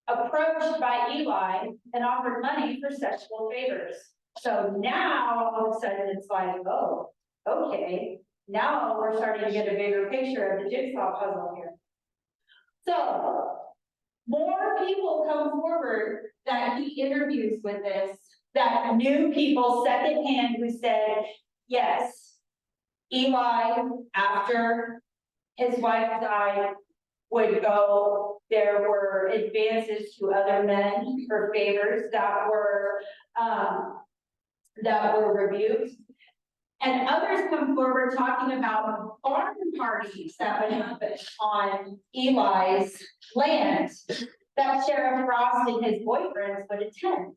approached by Eli and offered money for sexual favors. So now, all of a sudden, it's like, oh, okay, now we're starting to get a bigger picture of the jigsaw puzzle here. So, more people come forward that he interviews with this, that knew people secondhand who said, yes, Eli, after his wife died, would go, there were advances to other men for favors that were rebuked. And others come forward talking about farm parties that would happen on Eli's land that Sheriff Frost and his boyfriends would attend.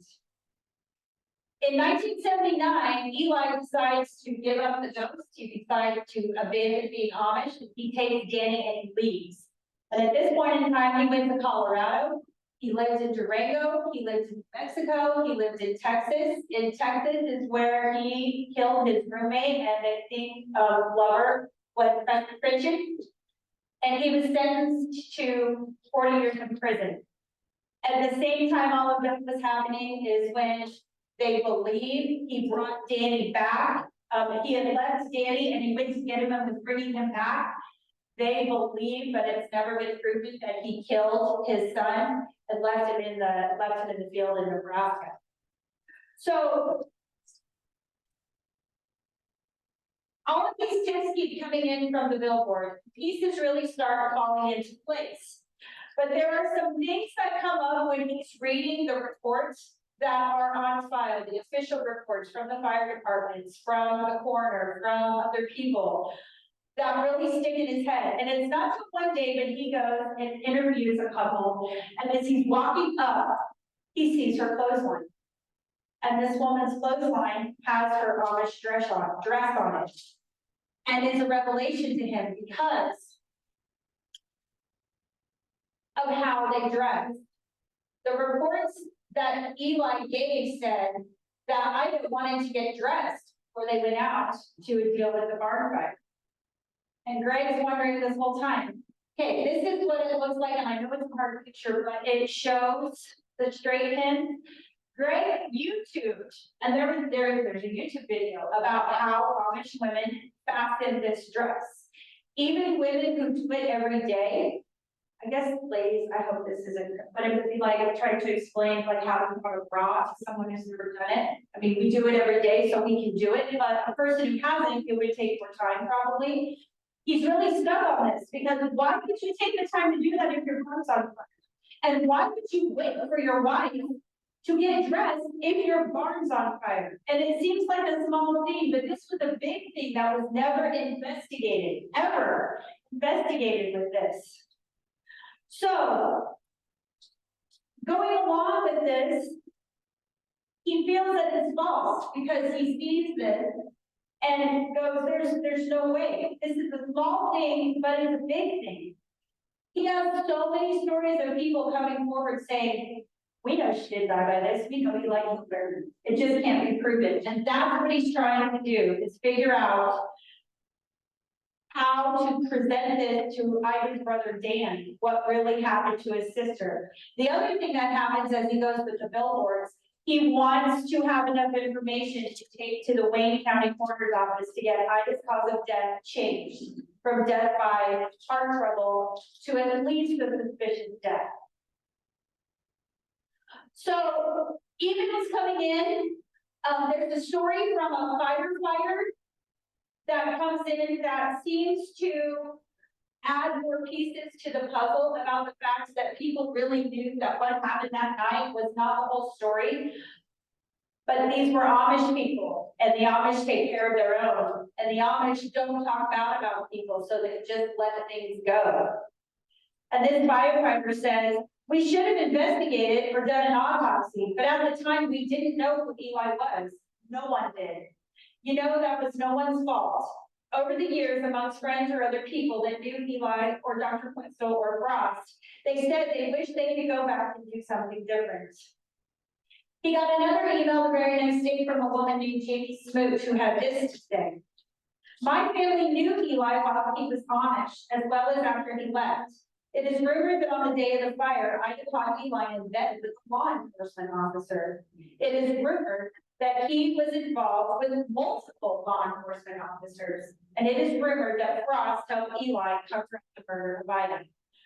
In 1979, Eli decides to give up the ghost. He decides to abandon being Amish. He takes Danny and he leaves. And at this point in time, he went to Colorado. He lived in Durango. He lived in New Mexico. He lived in Texas. In Texas is where he killed his roommate and I think lover, was French. And he was sentenced to 40 years in prison. At the same time all of this was happening is when they believe he brought Danny back. He had left Danny and he went to get him and was bringing him back. They believe, but it's never been proven, that he killed his son and left him in the field in Nebraska. So all of these tips keep coming in from the billboard. Pieces really start falling into place. But there are some things that come up when he's reading the reports that are on file, the official reports from the fire departments, from the coroner, from other people, that really stick in his head. And it's not till one day when he goes and interviews a couple, and as he's walking up, he sees her clothesline. And this woman's clothesline has her Amish dress on it. And it's a revelation to him because of how they dress. The reports that Eli gave said that Ida wanted to get dressed before they went out to deal with the barn fire. And Greg's wondering this whole time, Okay, this is what it looks like, and I know it's a hard picture, but it shows the straight pin. Greg YouTubed, and there's a YouTube video about how Amish women fasten this dress. Even women who do it every day. I guess, ladies, I hope this isn't, but it would be like I'm trying to explain like how to put a bra to someone who's never done it. I mean, we do it every day, so we can do it, but a person who hasn't, it would take more time probably. He's really stuck on this, because why would you take the time to do that if your barn's on fire? And why would you wait for your wife to get dressed if your barn's on fire? And it seems like a small thing, but this was a big thing that was never investigated, ever investigated with this. So, going along with this, he feels that it's false because he sees this and goes, there's no way. This is a small thing, but it's a big thing. He has so many stories of people coming forward saying, we know she did die by this, we know he liked her. It just can't be proven. And that's what he's trying to do, is figure out how to present this to Ivan's brother Dan, what really happened to his sister. The other thing that happens as he goes with the billboards, he wants to have enough information to take to the Wayne County Coroner's Office to get Ida's cause of death changed from death by heart trouble to at least the suspicious death. So even is coming in, there's a story from a firefighter that comes in that seems to add more pieces to the puzzle about the facts that people really knew that what happened that night was not the whole story. But these were Amish people, and the Amish take care of their own, and the Amish don't talk bad about people, so they just let things go. And this firefighter says, we should have investigated or done an autopsy, but at the time we didn't know who Eli was. No one did. You know, that was no one's fault. Over the years, amongst friends or other people that knew Eli or Dr. Quinzel or Frost, they said they wish they could go back and do something different. He got another email the very next day from a woman named Jamie Smoot who had this to say. My family knew Eli while he was Amish, as well as after he left. It is rumored that on the day of the fire, I caught Eli in bed with a law enforcement officer. It is rumored that he was involved with multiple law enforcement officers. And it is rumored that Frost helped Eli cover up the murder of Ida.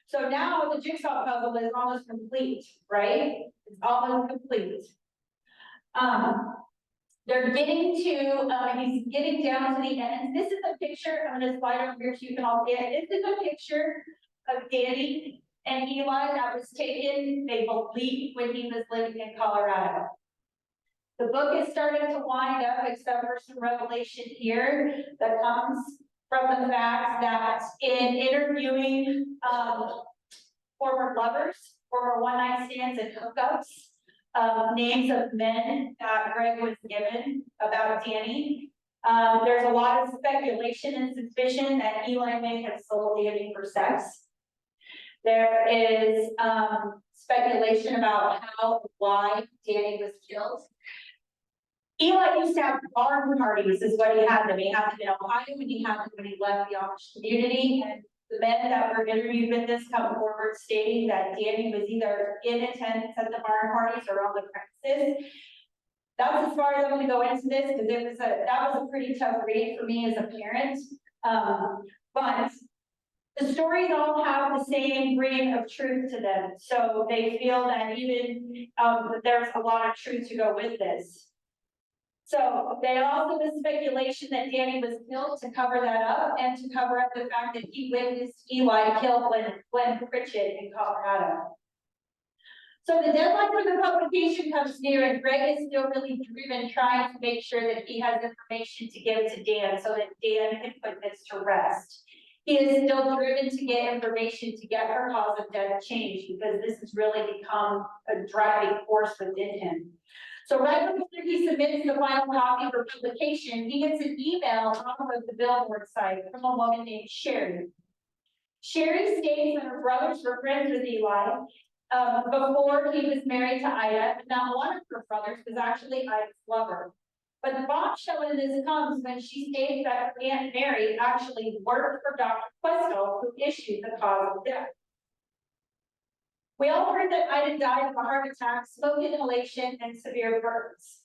So now the jigsaw puzzle is almost complete, right? It's almost complete. They're getting to, he's getting down to the end. This is a picture, I'm gonna slide over here so you can all see it. This is a picture of Danny and Eli that was taken, they believe, when he was living in Colorado. The book is starting to wind up, except for some revelation here that comes from the fact that in interviewing former lovers, former one-night stands and hookups, names of men that Greg was given about Danny, there's a lot of speculation and suspicion that Eli may have sold Danny for sex. There is speculation about why Danny was killed. Eli used to have barn parties, is what he had them. He had them in Ohio, and he had them when he left the Amish community. And the men that were interviewed with this come forward stating that Danny was either in attendance at the barn parties or on the premises. That's as far as I'm going to go into this, because that was a pretty tough read for me as a parent. But the stories all have the same grain of truth to them, so they feel that even there's a lot of truth to go with this. So they also the speculation that Danny was killed to cover that up and to cover up the fact that he witnessed Eli kill Glenn Pritchett in Colorado. So the deadline for the publication comes near, and Greg is still really driven trying to make sure that he has information to give to Dan so that Dan can put this to rest. He is still driven to get information to get her cause of death changed, because this has really become a driving force within him. So right before he submits the final copy for publication, he gets an email off of the billboard site from a woman named Sherry. Sherry states that her brothers were friends with Eli before he was married to Ida. Now one of her brothers was actually Ida's lover. But the bombshell in this comes when she states that her Aunt Mary actually worked for Dr. Questel, who issued the cause of death. We all heard that Ida died of a heart attack, smoke inhalation, and severe burns.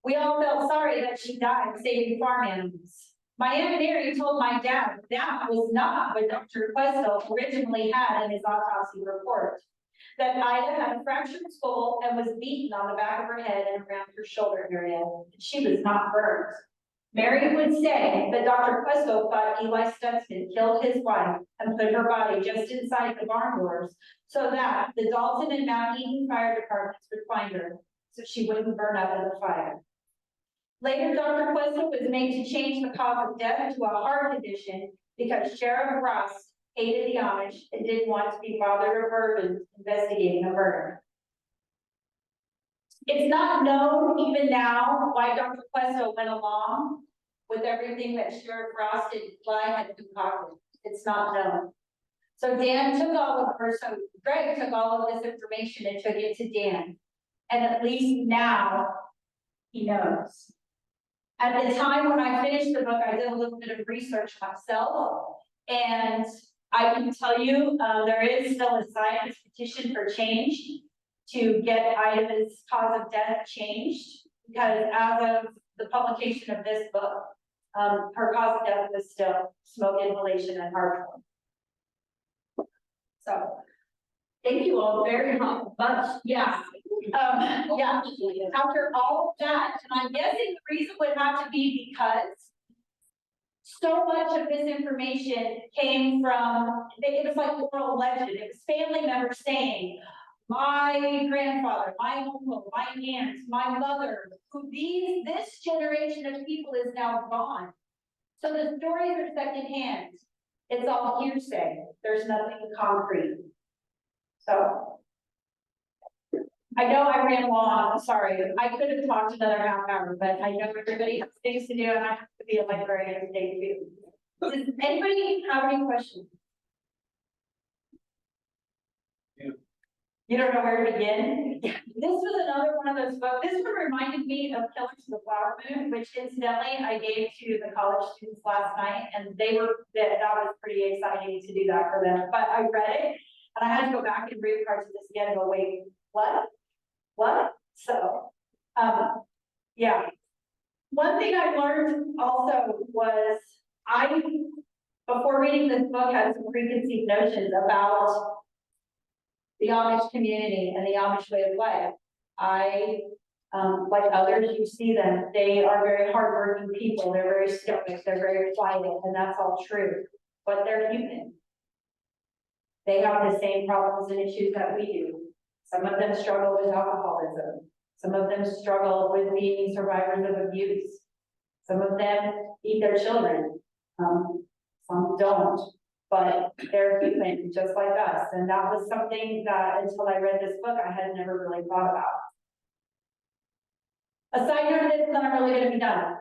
We all felt sorry that she died saving farm animals. My Aunt Mary told my dad that was not what Dr. Questel originally had in his autopsy report. That Ida had a fractured skull and was beaten on the back of her head and around her shoulder area. She was not burned. Mary would say that Dr. Questel thought Eli Stutzman killed his wife and put her body just inside the barn doors so that the Dalton and Mount Eden fire departments would find her, so she wouldn't burn up in the fire. Later, Dr. Questel was made to change the cause of death to a heart condition because Sheriff Ross hated the Amish and didn't want to be bothered or burdened investigating a murder. It's not known even now why Dr. Questel went along with everything that Sheriff Ross and Eli had concocted. It's not known. So Dan took Greg took all of this information and took it to Dan. And at least now he knows. At the time when I finished the book, I did a little bit of research myself, and I can tell you, there is still a science petition for change to get Ida's cause of death changed, because as of the publication of this book, her cause of death was still smoke inhalation and heart failure. So, thank you all very much. Yeah. Yeah, after all of that, and I'm guessing the reason would have to be because so much of this information came from, it was like oral legend. It was family members saying, my grandfather, my uncle, my aunt, my mother, this generation of people is now gone. So the stories are secondhand. It's all hearsay. There's nothing concrete. So I know I ran long, I'm sorry. I could have talked another half hour, but I know everybody has things to do and I have to be a librarian today too. Does anybody have any questions? You don't know where to begin? This was another one of those books. This one reminded me of Killers of the Flower Moon, which incidentally I gave to the college students last night, and that was pretty exciting to do that for them. But I read it and I had to go back and read parts of this again and go, wait, what? So, yeah. One thing I learned also was before reading this book, had some preconceived notions about the Amish community and the Amish way of life. Like others, you see them, they are very hardworking people. They're very stoic, they're very quiet, and that's all true, but they're human. They have the same problems and issues that we do. Some of them struggle with alcoholism. Some of them struggle with being survivors of abuse. Some of them eat their children. Some don't, but they're human just like us. And that was something that until I read this book, I had never really thought about. A side note of this, then I'm really going to be done.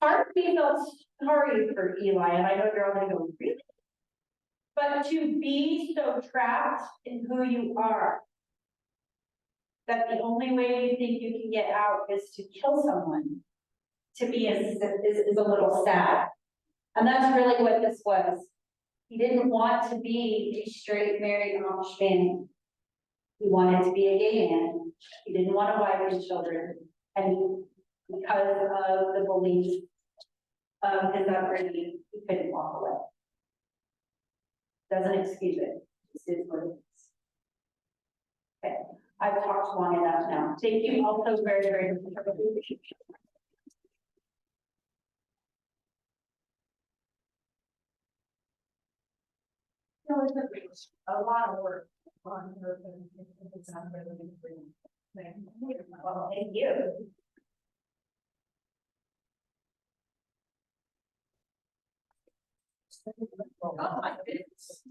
Part of me felt sorry for Eli, and I know you're all going to go, really? But to be so trapped in who you are, that the only way you think you can get out is to kill someone, to me is a little sad. And that's really what this was. He didn't want to be a straight married Amish man. He wanted to be a gay man. He didn't want to wife his children. And because of the belief of his upbringing, he couldn't walk away. Doesn't excuse it. This is what it is. Okay, I've talked long enough now. Thank you all so very, very much. A lot of work on her. Well, thank you. Oh my goodness.